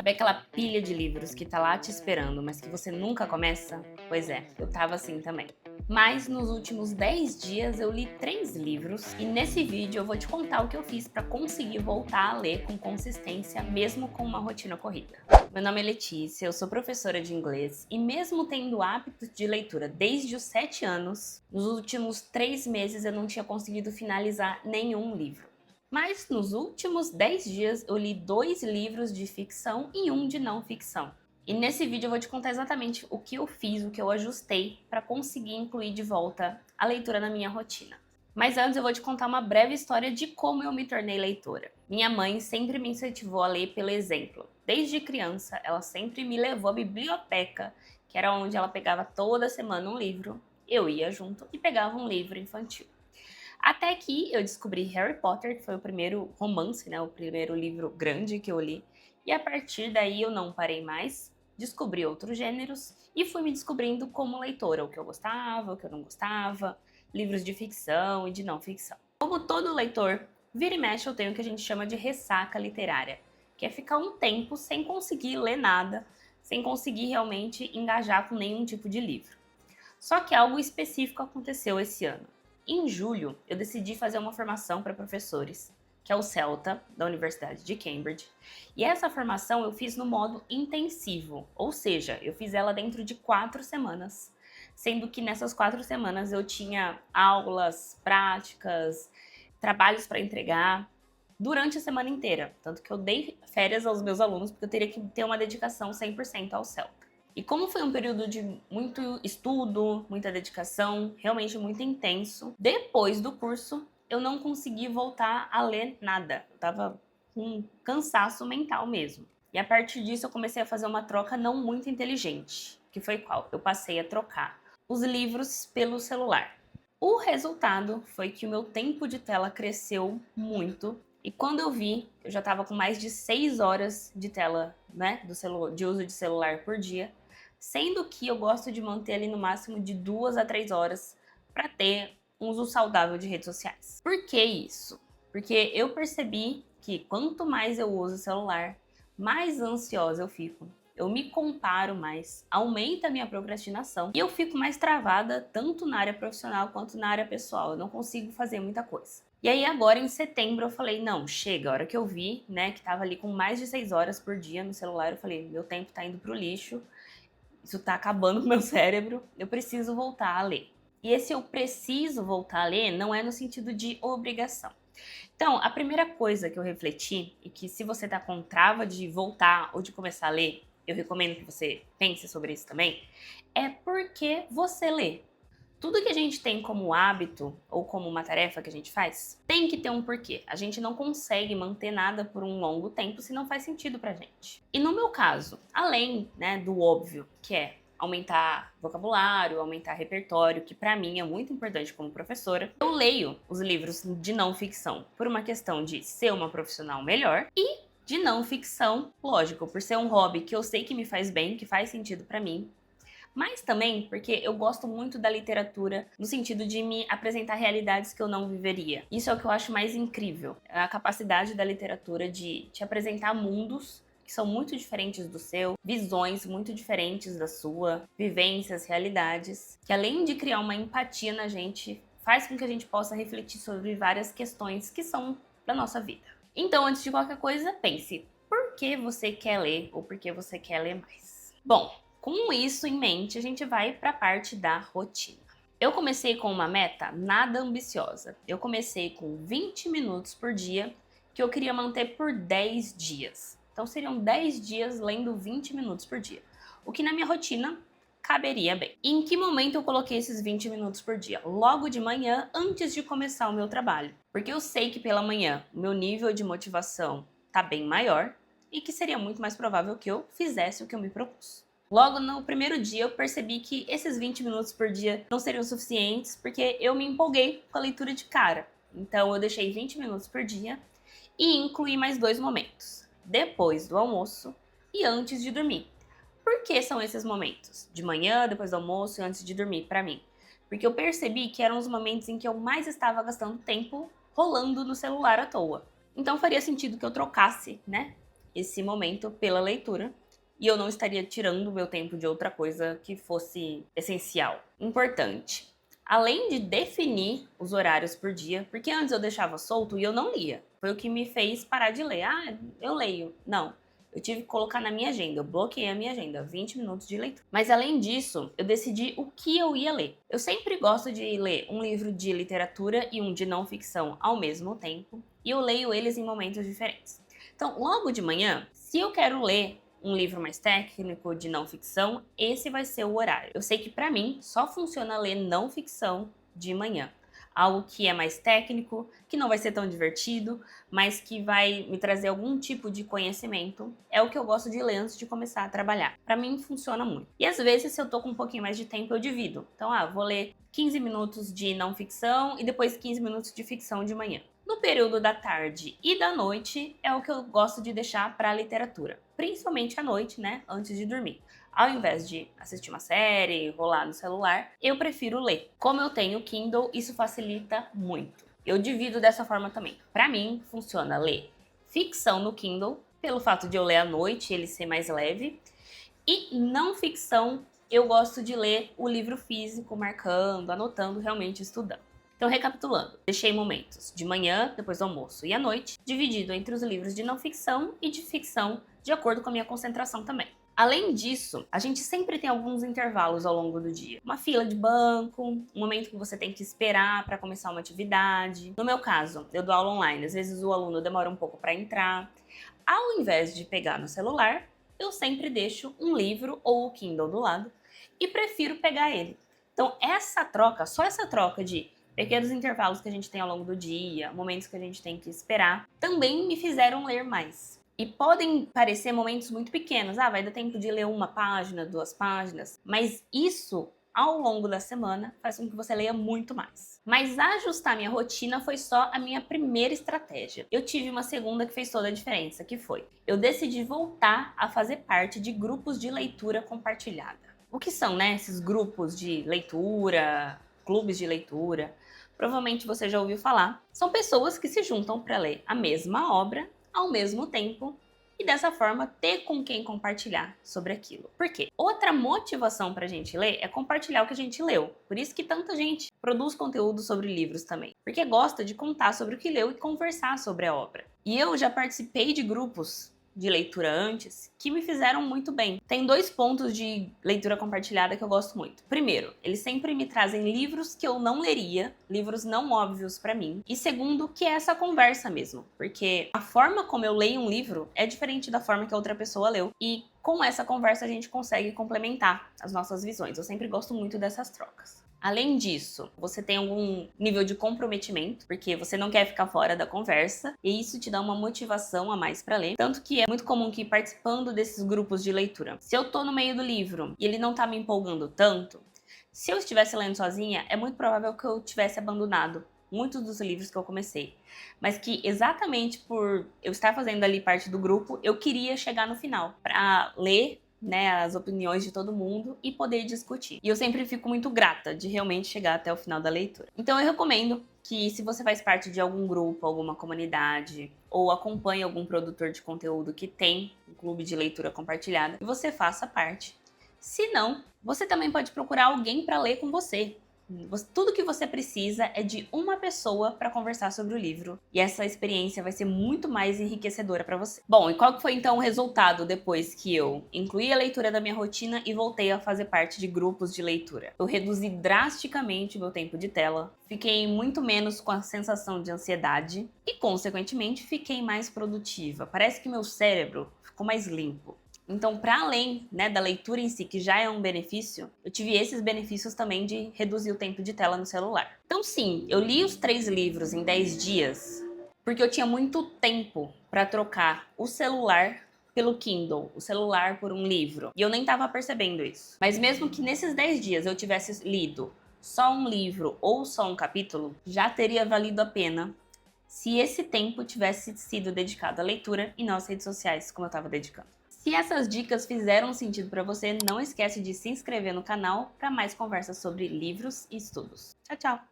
Sabe aquela pilha de livros que tá lá te esperando, mas que você nunca começa? Pois é, eu tava assim também. Mas nos últimos 10 dias eu li 3 livros e nesse vídeo eu vou te contar o que eu fiz para conseguir voltar a ler com consistência, mesmo com uma rotina corrida. Meu nome é Letícia, eu sou professora de inglês e mesmo tendo hábito de leitura desde os 7 anos, nos últimos 3 meses eu não tinha conseguido finalizar nenhum livro. Mas nos últimos 10 dias eu li 2 livros de ficção e um de não ficção. E nesse vídeo eu vou te contar exatamente o que eu fiz, o que eu ajustei para conseguir incluir de volta a leitura na minha rotina. Mas antes eu vou te contar uma breve história de como eu me tornei leitora. Minha mãe sempre me incentivou a ler pelo exemplo. Desde criança, ela sempre me levou à biblioteca, que era onde ela pegava toda semana um livro, eu ia junto e pegava um livro infantil. Até que eu descobri Harry Potter, que foi o primeiro romance, né, o primeiro livro grande que eu li. E a partir daí eu não parei mais, descobri outros gêneros e fui me descobrindo como leitora, o que eu gostava, o que eu não gostava, livros de ficção e de não ficção. Como todo leitor, vira e mexe eu tenho o que a gente chama de ressaca literária, que é ficar um tempo sem conseguir ler nada, sem conseguir realmente engajar com nenhum tipo de livro. Só que algo específico aconteceu esse ano. Em julho, eu decidi fazer uma formação para professores, que é o CELTA, da Universidade de Cambridge. E essa formação eu fiz no modo intensivo, ou seja, eu fiz ela dentro de 4 semanas, sendo que nessas 4 semanas eu tinha aulas, práticas, trabalhos para entregar durante a semana inteira. Tanto que eu dei férias aos meus alunos, porque eu teria que ter uma dedicação 100% ao CELTA. E como foi um período de muito estudo, muita dedicação, realmente muito intenso, depois do curso eu não consegui voltar a ler nada. Eu tava com um cansaço mental mesmo. E a partir disso eu comecei a fazer uma troca não muito inteligente, que foi qual? Eu passei a trocar os livros pelo celular. O resultado foi que o meu tempo de tela cresceu muito e quando eu vi, eu já estava com mais de 6 horas de tela, né, de uso de celular por dia, sendo que eu gosto de manter ali no máximo de 2 a 3 horas para ter um uso saudável de redes sociais. Por que isso? Porque eu percebi que quanto mais eu uso o celular, mais ansiosa eu fico. Eu me comparo mais, aumenta a minha procrastinação e eu fico mais travada tanto na área profissional quanto na área pessoal. Eu não consigo fazer muita coisa. E aí agora em setembro eu falei, não, chega. A hora que eu vi, né, que tava ali com mais de 6 horas por dia no celular, eu falei, meu tempo tá indo pro lixo. Isso tá acabando com o meu cérebro, eu preciso voltar a ler. E esse eu preciso voltar a ler não é no sentido de obrigação. Então, a primeira coisa que eu refleti, e que se você tá com trava de voltar ou de começar a ler, eu recomendo que você pense sobre isso também, é por que você lê. Tudo que a gente tem como hábito ou como uma tarefa que a gente faz, tem que ter um porquê. A gente não consegue manter nada por um longo tempo se não faz sentido pra gente. E no meu caso, além, né, do óbvio, que é aumentar vocabulário, aumentar repertório, que pra mim é muito importante como professora, eu leio os livros de não ficção por uma questão de ser uma profissional melhor e de não ficção, lógico, por ser um hobby que eu sei que me faz bem, que faz sentido pra mim, mas também porque eu gosto muito da literatura no sentido de me apresentar realidades que eu não viveria. Isso é o que eu acho mais incrível, a capacidade da literatura de te apresentar mundos que são muito diferentes do seu, visões muito diferentes da sua, vivências, realidades, que além de criar uma empatia na gente, faz com que a gente possa refletir sobre várias questões que são da nossa vida. Então, antes de qualquer coisa, pense, por que você quer ler ou por que você quer ler mais? Bom, com isso em mente, a gente vai para a parte da rotina. Eu comecei com uma meta nada ambiciosa. Eu comecei com 20 minutos por dia, que eu queria manter por 10 dias. Então seriam 10 dias lendo 20 minutos por dia, o que na minha rotina caberia bem. E em que momento eu coloquei esses 20 minutos por dia? Logo de manhã, antes de começar o meu trabalho. Porque eu sei que pela manhã o meu nível de motivação tá bem maior e que seria muito mais provável que eu fizesse o que eu me propus. Logo no primeiro dia eu percebi que esses 20 minutos por dia não seriam suficientes porque eu me empolguei com a leitura de cara. Então eu deixei 20 minutos por dia e incluí mais 2 momentos, depois do almoço e antes de dormir. Por que são esses momentos? De manhã, depois do almoço e antes de dormir, para mim? Porque eu percebi que eram os momentos em que eu mais estava gastando tempo rolando no celular à toa. Então faria sentido que eu trocasse, né, esse momento pela leitura e eu não estaria tirando o meu tempo de outra coisa que fosse essencial. Importante. Além de definir os horários por dia, porque antes eu deixava solto e eu não lia. Foi o que me fez parar de ler. Ah, eu leio. Não. Eu tive que colocar na minha agenda, eu bloqueei a minha agenda, 20 minutos de leitura. Mas além disso, eu decidi o que eu ia ler. Eu sempre gosto de ler um livro de literatura e um de não ficção ao mesmo tempo, e eu leio eles em momentos diferentes. Então, logo de manhã, se eu quero ler um livro mais técnico de não ficção, esse vai ser o horário. Eu sei que pra mim só funciona ler não ficção de manhã. Algo que é mais técnico, que não vai ser tão divertido, mas que vai me trazer algum tipo de conhecimento. É o que eu gosto de ler antes de começar a trabalhar. Pra mim funciona muito. E às vezes, se eu tô com um pouquinho mais de tempo, eu divido. Então, vou ler 15 minutos de não ficção e depois 15 minutos de ficção de manhã. No período da tarde e da noite é o que eu gosto de deixar para a literatura, principalmente à noite, né, antes de dormir. Ao invés de assistir uma série, rolar no celular, eu prefiro ler. Como eu tenho Kindle, isso facilita muito. Eu divido dessa forma também. Para mim, funciona ler ficção no Kindle, pelo fato de eu ler à noite, ele ser mais leve, e não ficção, eu gosto de ler o livro físico, marcando, anotando, realmente estudando. Então, recapitulando, deixei momentos de manhã, depois do almoço e à noite, dividido entre os livros de não ficção e de ficção, de acordo com a minha concentração também. Além disso, a gente sempre tem alguns intervalos ao longo do dia. Uma fila de banco, um momento que você tem que esperar para começar uma atividade. No meu caso, eu dou aula online, às vezes o aluno demora um pouco para entrar. Ao invés de pegar no celular, eu sempre deixo um livro ou o Kindle do lado e prefiro pegar ele. Então, essa troca, só essa troca de pequenos intervalos que a gente tem ao longo do dia, momentos que a gente tem que esperar, também me fizeram ler mais. E podem parecer momentos muito pequenos, vai dar tempo de ler uma página, 2 páginas, mas isso, ao longo da semana, faz com que você leia muito mais. Mas ajustar minha rotina foi só a minha primeira estratégia. Eu tive uma segunda que fez toda a diferença, que foi: eu decidi voltar a fazer parte de grupos de leitura compartilhada. O que são, né, esses grupos de leitura, clubes de leitura? Provavelmente você já ouviu falar. São pessoas que se juntam para ler a mesma obra ao mesmo tempo e dessa forma ter com quem compartilhar sobre aquilo. Por quê? Outra motivação para a gente ler é compartilhar o que a gente leu. Por isso que tanta gente produz conteúdo sobre livros também, porque gosta de contar sobre o que leu e conversar sobre a obra. E eu já participei de grupos de leitura antes que me fizeram muito bem. Tem 2 pontos de leitura compartilhada que eu gosto muito. Primeiro, eles sempre me trazem livros que eu não leria, livros não óbvios pra mim. E segundo, que é essa conversa mesmo, porque a forma como eu leio um livro é diferente da forma que a outra pessoa leu. E com essa conversa a gente consegue complementar as nossas visões. Eu sempre gosto muito dessas trocas. Além disso, você tem algum nível de comprometimento, porque você não quer ficar fora da conversa, e isso te dá uma motivação a mais para ler. Tanto que é muito comum que, participando desses grupos de leitura, se eu tô no meio do livro e ele não tá me empolgando tanto, se eu estivesse lendo sozinha, é muito provável que eu tivesse abandonado muitos dos livros que eu comecei. Mas que exatamente por eu estar fazendo ali parte do grupo, eu queria chegar no final para ler, né, as opiniões de todo mundo e poder discutir. E eu sempre fico muito grata de realmente chegar até o final da leitura. Então eu recomendo que, se você faz parte de algum grupo, alguma comunidade, ou acompanha algum produtor de conteúdo que tem um clube de leitura compartilhada, você faça parte. Se não, você também pode procurar alguém para ler com você. Tudo que você precisa é de uma pessoa para conversar sobre o livro, e essa experiência vai ser muito mais enriquecedora para você. Bom, e qual foi então o resultado depois que eu incluí a leitura da minha rotina e voltei a fazer parte de grupos de leitura? Eu reduzi drasticamente o meu tempo de tela, fiquei muito menos com a sensação de ansiedade e, consequentemente, fiquei mais produtiva. Parece que meu cérebro ficou mais limpo. Então, para além, né, da leitura em si, que já é um benefício, eu tive esses benefícios também de reduzir o tempo de tela no celular. Então, sim, eu li os 3 livros em 10 dias, porque eu tinha muito tempo para trocar o celular pelo Kindle, o celular por um livro. E eu nem estava percebendo isso. Mas mesmo que nesses 10 dias eu tivesse lido só um livro ou só um capítulo, já teria valido a pena se esse tempo tivesse sido dedicado à leitura e não às redes sociais, como eu estava dedicando. Se essas dicas fizeram sentido para você, não esquece de se inscrever no canal para mais conversas sobre livros e estudos. Tchau, tchau!